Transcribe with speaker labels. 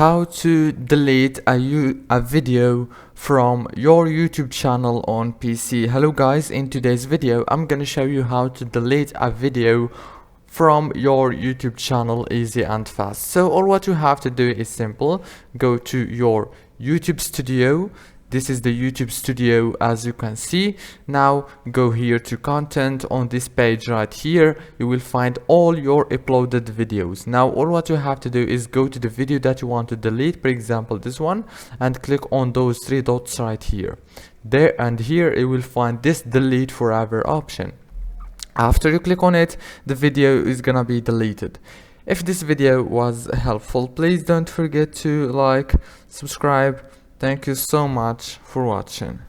Speaker 1: how to delete a video from your YouTube channel on PC. Hello guys, in today's video I'm gonna show you how to delete a video from your YouTube channel easy and fast. So all what you have to do is simple. Go to your YouTube studio. This is the YouTube studio, as you can see. Now go here to content. On this page right here you will find all your uploaded videos. Now all what you have to do is go to the video that you want to delete, for example this one, and click on those three dots right here. There and here you will find this delete forever option. After you click on it, the video is gonna be deleted. If this video was helpful, please don't forget to like, subscribe. Thank you so much for watching.